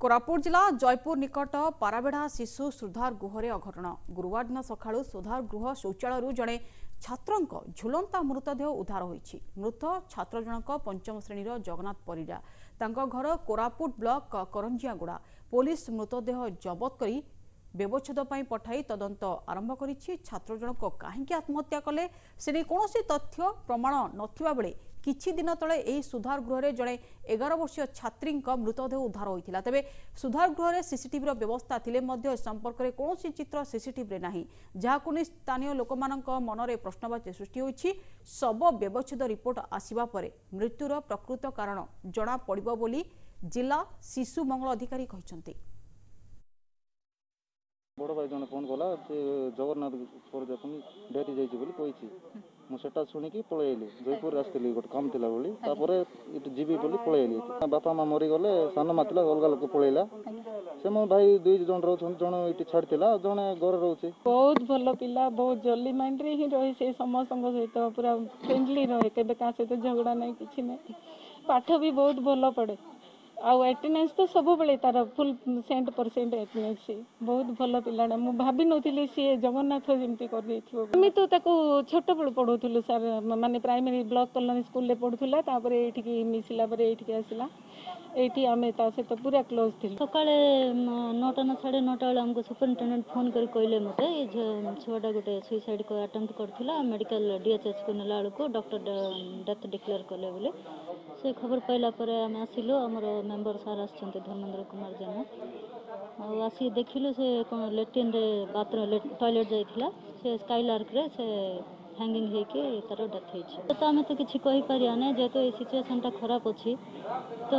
कोरापुट जिला जयपुर निकट पाराबेढ़ा शिशु सुधार गृह अघटन गुरुवार दिन सकाळु सुधार गृह शौचालय जड़े छात्र झुलंता मृतदेह उद्धार होईछि। मृत छात्र जनक पंचम श्रेणीर जगन्नाथ परिडा तांको घर कोरापुट ब्लॉक करंजियागुड़ा पुलिस मृतदेह जबत करी व्यवच्छेद पठाई तदंत आरंभ करिछि। छात्र जनक काहेकि आत्महत्या कले से कौनसी तथ्य प्रमाण नथिबा बेले किछि दिन तले एही सुधार गृह जड़े 11 वर्षीय छात्री मृतदेह उद्धार होइथिला। तेबे सुधार गृह सीसीटीवी व्यवस्था थिले मध्य संपर्क में कौनसी चित्र सीसीटीवी नाही, जहाकु नै स्थानीय लोकमानक मनरे प्रश्नवाची सृष्टि होइछि। शव व्यवच्छेद रिपोर्ट आसिबा परे मृत्युर प्रकृत कारण जणा पड़िबो बोली जिला शिशु मंगल अधिकारी कहिसंती। बड़ भाई जन फोन कला से जगन्नाथ डेथ जाइए मुझे शुणिकी पलैली जयपुर आसती गोटे काम थी बोली जीवी बोली पलैली बापा माँ मरीगले सान माँ थी अलग लोक पलैला से मो भाई दुई जन रोचे जन ये छाड़ी जड़े घर रोचे बहुत भल पिला बहुत जल्दी माइंड रे ही रही से समस्त सहित पूरा फ्रेंडली रहे के सहित झगड़ा नहीं किसी नहीं पाठ भी बहुत भल पड़े आउ एटेंडेंस तो सब बेले तार फुल 100% एटेंडेंस बहुत भल पिलाटा मु भाभी नी सी जगन्नाथ जमी कर तो छोट बड़ पढ़ूलु सर माने प्राइमरी ब्लॉक कॉलोनी स्कूल पढ़ूला ये मिसला ये आसला ये आम सहित पूरा क्लोज थी। सका 9टा ना 9:30 बेले आमको सुपरिटेडेंट फोन कर कहले मत ये छुआटा गोटे सुइसाइड को अटेम्प्ट करथिला मेडिकल डीएचएच को नेला बेलू डॉक्टर डेथ डिक्लेयर कले बोले से खबर पाइला परे आम आसिलु आमर मेंबर सार आछन्ते धर्मेंद्र कुमार जेना आसी देखिलु से कौन लेट्रिन रे बाथरूम टॉयलेट जाइथिला से स्काईलार्क रे से हैंगिंग होके तार डेथ होइछि। तो आम तो किसी कहि परिया नै जेतो ए सिचुएशन टा खराब अछि तो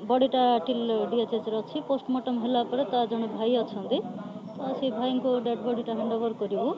बॉडीटा टिल डीएचएच रे अछि पोस्टमार्टम हला परे तो जने भाई अछन्ते तो से भाई को डेड बॉडीटा हैंड ओवर करिवो।